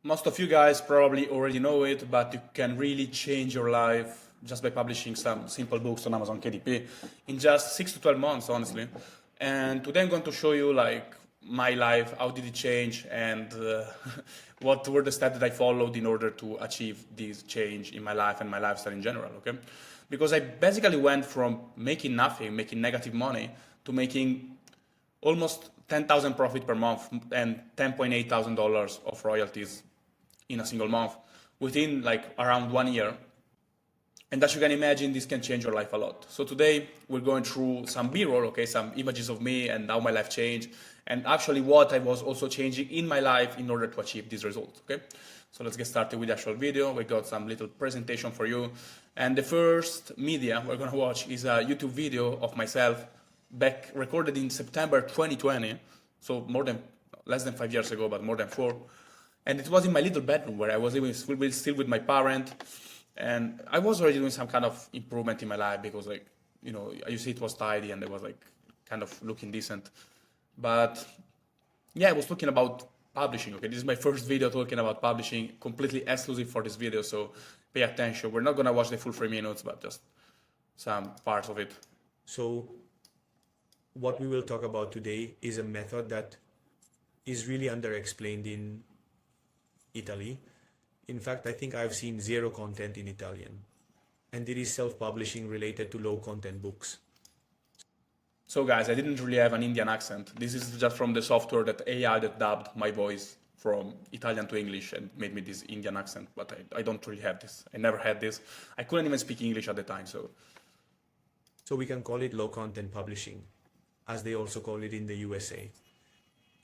Most of you guys probably already know it, but you can really change your life just by publishing some simple books on Amazon KDP in just 6 to 12 months, honestly. And today I'm going to show you like my life, how did it change, and what were the steps that I followed in order to achieve this change in my life and my lifestyle in general, okay? Because I basically went from making nothing, making negative money, to making almost 10,000 profit per month and $10,800 of royalties in a single month within like around 1 year. And as you can imagine, this can change your life a lot. So today we're going through some B-roll, okay, some images of me and how my life changed, and actually what I was also changing in my life in order to achieve these results, okay? So let's get started with the actual video. We got some little presentation for you. And the first media we're gonna watch is a YouTube video of myself back recorded in September 2020. So less than 5 years ago, but more than 4. And it was in my little bedroom where I was still with my parent. And I was already doing some kind of improvement in my life because, like, you know, you see it was tidy and it was like kind of looking decent. But yeah, I was talking about publishing. Okay, this is my first video talking about publishing, completely exclusive for this video. So pay attention. We're not gonna watch the full 3 minutes, but just some parts of it. So what we will talk about today is a method that is really underexplained in Italy. In fact, I think I've seen zero content in Italian, and it is self-publishing related to low-content books. So guys, I didn't really have an Indian accent. This is just from the software that AI that dubbed my voice from Italian to English and made me this Indian accent, but I don't really have this. I never had this. I couldn't even speak English at the time, so. So we can call it low-content publishing, as they also call it in the USA.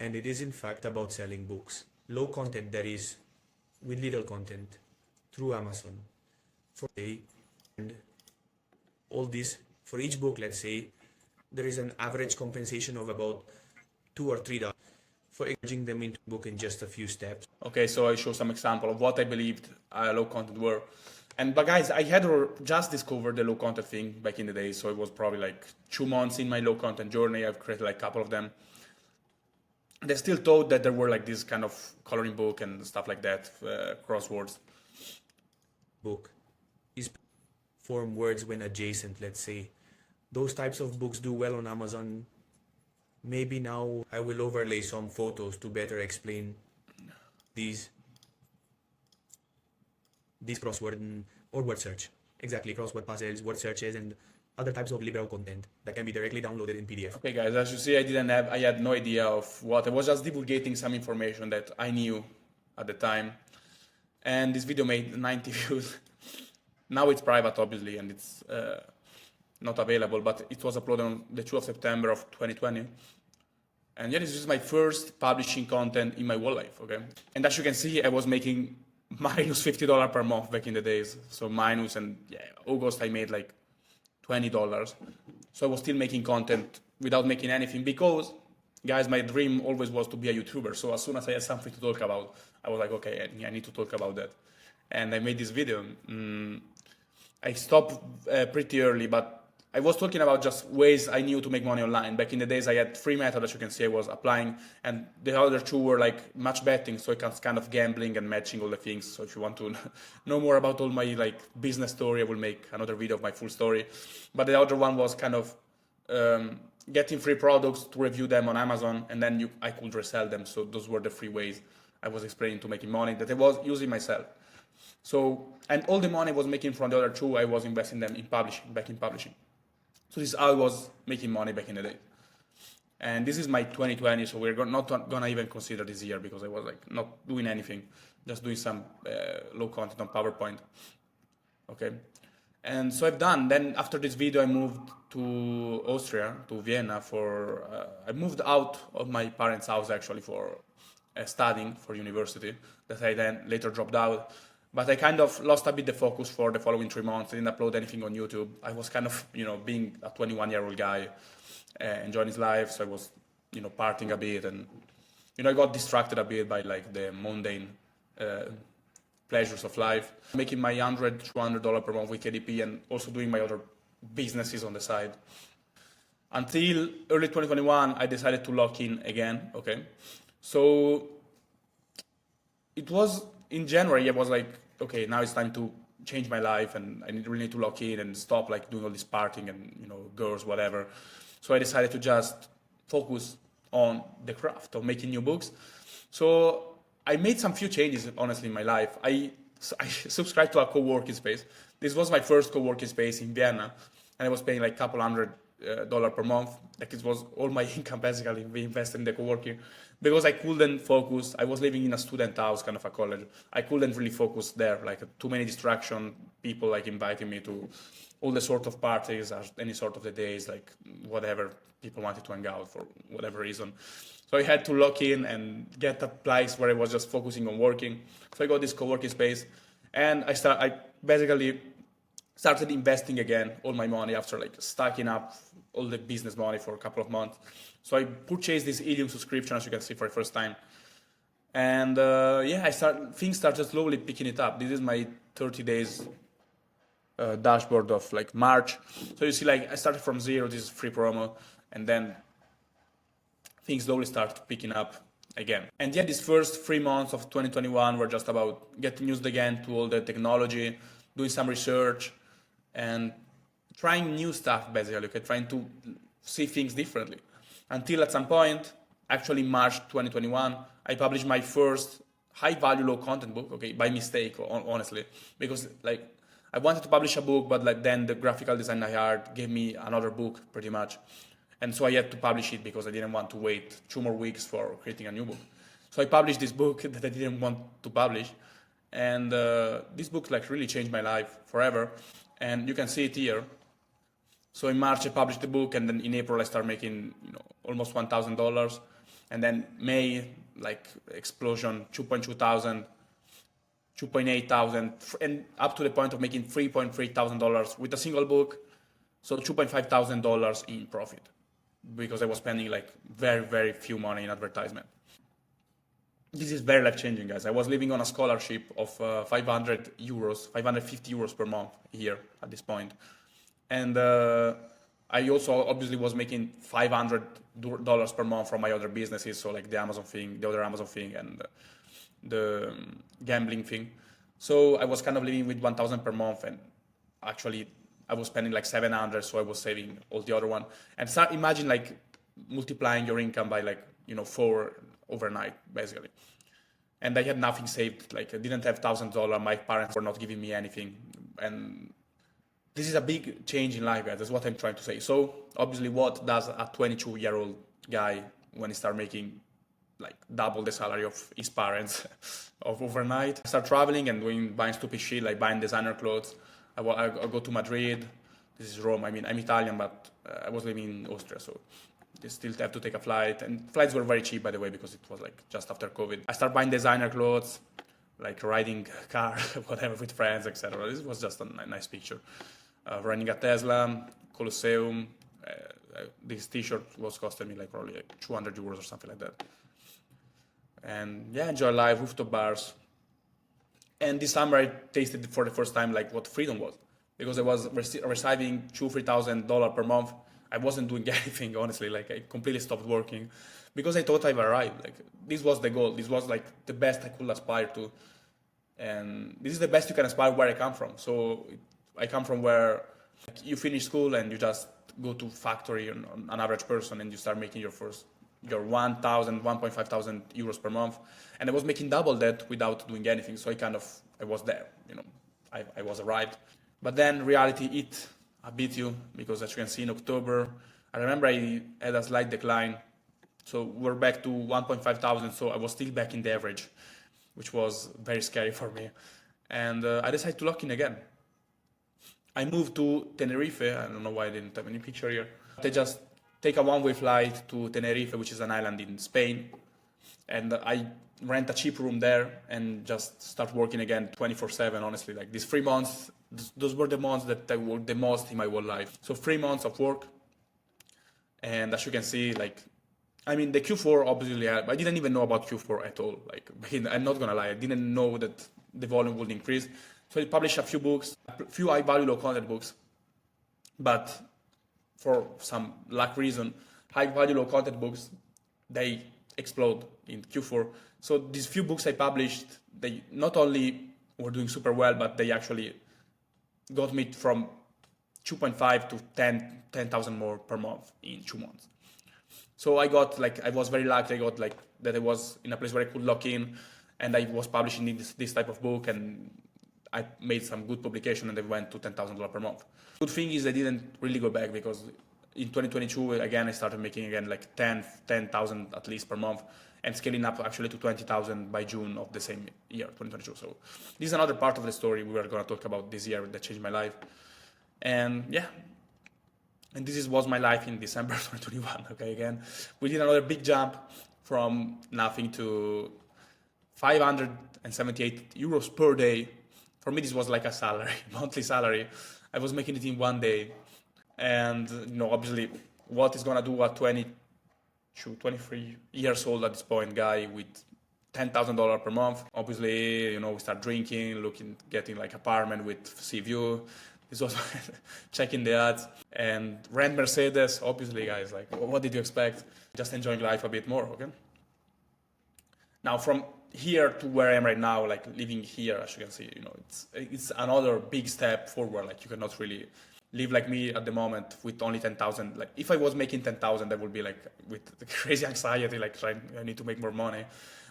And it is in fact about selling books. Low content, that is, with little content, through Amazon. And all this, for each book, let's say, there is an average compensation of about $2 or $3 for encouraging them into book in just a few steps. Okay, so I show some example of what I believed low content were. But guys, I had just discovered the low content thing back in the day, so it was probably like 2 months in my low content journey. I've created like a couple of them. They still thought that there were like this kind of coloring book and stuff like that, crosswords. Book is form words when adjacent, let's say. Those types of books do well on Amazon. Maybe now I will overlay some photos to better explain these crossword or word search. Exactly, crossword puzzles, word searches, and other types of liberal content that can be directly downloaded in PDF. Okay guys, as you see, I had no idea of what, I was just divulgating some information that I knew at the time. And this video made 90 views. Now it's private, obviously, and it's not available, but it was uploaded on the 2nd of September of 2020. And yeah, this is my first publishing content in my whole life, okay? And as you can see, I was making minus $50 per month back in the days. So minus, and yeah, August I made like $20. So I was still making content without making anything because, guys, my dream always was to be a YouTuber. So as soon as I had something to talk about, I was like, okay, I need to talk about that. And I made this video. I stopped pretty early, but I was talking about just ways I knew to make money online. Back in the days, I had 3 methods, as you can see, I was applying, and the other 2 were like match betting, so it's kind of gambling and matching all the things. So if you want to know more about all my like business story, I will make another video of my full story. But the other one was kind of getting free products to review them on Amazon, and then I could resell them. So those were the 3 ways I was explaining to making money that I was using myself. So, and all the money I was making from the other 2, I was investing them in publishing, back in publishing. So this is how I was making money back in the day. And this is my 2020, so we're not gonna even consider this year because I was like not doing anything, just doing some low content on PowerPoint. Okay. And so I've done, then after this video I moved to Austria, to Vienna I moved out of my parents' house actually for studying for university, that I then later dropped out. But I kind of lost a bit the focus for the following 3 months. I didn't upload anything on YouTube. I was kind of, you know, being a 21-year-old guy, enjoying his life. So I was, you know, partying a bit, and, you know, I got distracted a bit by like the mundane pleasures of life. Making my $100, $200 per month with KDP, and also doing my other businesses on the side. Until early 2021, I decided to lock in again, okay? So it was in January. I was like, okay, now it's time to change my life, and really need to lock in and stop like doing all this partying and girls, whatever. So I decided to just focus on the craft of making new books. So I made some few changes, honestly, in my life. I subscribed to a co-working space. This was my first co-working space in Vienna, and I was paying like a couple $100 per month. Like it was all my income basically we invested in the co-working, because I couldn't focus. I was living in a student house, kind of a college. I couldn't really focus there. Like too many distraction, people like inviting me to all the sort of parties, any sort of the days, like whatever people wanted to hang out for whatever reason. So I had to lock in and get a place where I was just focusing on working. So I got this co-working space, and I basically started investing again all my money after like stacking up all the business money for a couple of months. So I purchased this Helium subscription, as you can see, for the first time. And things started slowly picking it up. This is my 30 days dashboard of like March. So you see, like I started from zero. This is free promo, and then things slowly start picking up again. And yeah, these first 3 months of 2021 were just about getting used again to all the technology, doing some research, and trying new stuff basically, okay? Trying to see things differently. Until at some point, actually March 2021, I published my first high value, low content book, okay, by mistake, honestly, because like I wanted to publish a book, but like then the graphical design I hired gave me another book pretty much. And so I had to publish it because I didn't want to wait 2 more weeks for creating a new book. So I published this book that I didn't want to publish. And this book like really changed my life forever. And you can see it here. So in March I published the book, and then in April I started making almost $1,000. And then May, like explosion, 2.2 thousand, 2.8 thousand, and up to the point of making $3.3 thousand with a single book. So $2.5 thousand in profit, because I was spending like very, very few money in advertisement. This is very life-changing, guys. I was living on a scholarship of 500 euros, 550 euros per month here at this point. And I also obviously was making $500 per month from my other businesses, so like the Amazon thing, the other Amazon thing, and the gambling thing. So I was kind of living with 1,000 per month, and actually I was spending like 700, so I was saving all the other one. And imagine like multiplying your income by like 4 overnight, basically. And I had nothing saved. Like I didn't have $1,000. My parents were not giving me anything, and this is a big change in life, guys. That's what I'm trying to say. So obviously, what does a 22-year-old guy when he starts making like double the salary of his parents of overnight? I start traveling and buying stupid shit, like buying designer clothes. I go to Madrid. This is Rome. I mean, I'm Italian, but I was living in Austria, so they still have to take a flight. And flights were very cheap, by the way, because it was like just after COVID. I start buying designer clothes, like riding car, whatever, with friends, etc. This was just a nice picture. Running a Tesla, Colosseum. This t-shirt was costing me like probably like 200 euros or something like that. And yeah, enjoy life, rooftop bars. And this summer I tasted for the first time like what freedom was, because I was receiving $2,000-3,000 per month. I wasn't doing anything, honestly. Like I completely stopped working because I thought I've arrived. Like this was the goal. This was like the best I could aspire to, and this is the best you can aspire where I come from. So I come from where like, you finish school and you just go to factory, an average person, and you start making your 1,500 euros per month. And I was making double that without doing anything. So I was there, I was arrived. But then reality beat you, because as you can see in October, I remember I had a slight decline. So we're back to 1,500. So I was still back in the average, which was very scary for me. And I decided to lock in again. I moved to Tenerife. I don't know why I didn't have any picture here. They just take a one-way flight to Tenerife, which is an island in Spain. And I rent a cheap room there and just start working again 24/7, honestly. Like these 3 months, those were the months that I worked the most in my whole life. So 3 months of work. And as you can see, like, I mean, the Q4 obviously, I didn't even know about Q4 at all. Like, I'm not gonna lie, I didn't know that the volume would increase. So I published a few books, a few high value, low content books. But for some luck reason, high value, low content books, they explode in Q4. So these few books I published, they not only were doing super well, but they actually got me from 2.5 to 10,000 more per month in 2 months. So I got I was very lucky. I got that I was in a place where I could lock in, and I was publishing this type of book, and I made some good publication, and they went to $10,000 per month. Good thing is I didn't really go back, because in 2022 again I started making again 10,000 at least per month, and scaling up actually to 20,000 by June of the same year, 2022. So this is another part of the story we were going to talk about this year that changed my life. And yeah, and this was my life in December 2021. Okay, again, we did another big jump from nothing to 578 euros per day. For me, this was like a salary, monthly salary. I was making it in one day. And, obviously, what is going to do a 23 years old at this point guy with $10,000 per month? Obviously, we start drinking, getting apartment with sea view. This was checking the ads and rent Mercedes. Obviously, guys, what did you expect? Just enjoying life a bit more, okay? Now, from here to where I am right now, living here, as you can see, it's another big step forward. You cannot really live like me at the moment with only 10,000. If I was making 10,000, I would be with crazy anxiety, trying, I need to make more money.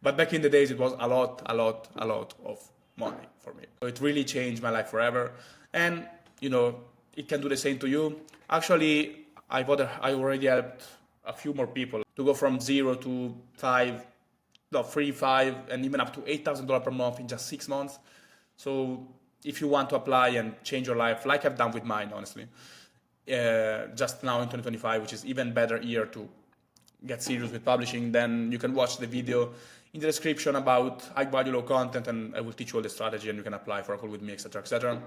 But back in the days, it was a lot of money for me. So it really changed my life forever. And, it can do the same to you. Actually, I already helped a few more people to go from 0 to 3, 5, and even up to $8,000 per month in just 6 months. So if you want to apply and change your life, like I've done with mine, honestly, just now in 2025, which is even better year to get serious with publishing, then you can watch the video in the description about high value low content, and I will teach you all the strategy, and you can apply for a call with me, etc., etc.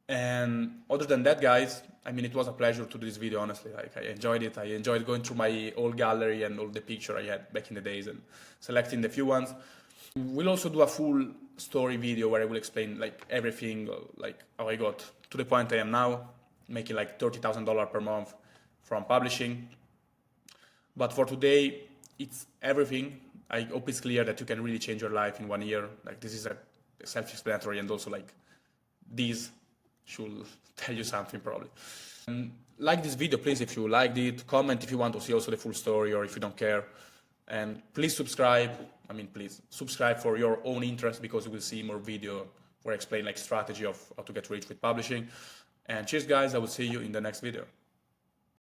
And other than that, guys, it was a pleasure to do this video, honestly. I enjoyed it. I enjoyed going through my old gallery and all the pictures I had back in the days and selecting the few ones. We'll also do a full story video where I will explain everything, how I got to the point I am now, making $30,000 per month from publishing. But for today, it's everything. I hope it's clear that you can really change your life in 1 year. This is a self-explanatory, and also these should tell you something probably. Like this video, please, if you liked it. Comment if you want to see also the full story, or if you don't care. And please subscribe. Please subscribe for your own interest, because you will see more video where I explain strategy of how to get rich with publishing. And cheers, guys. I will see you in the next video.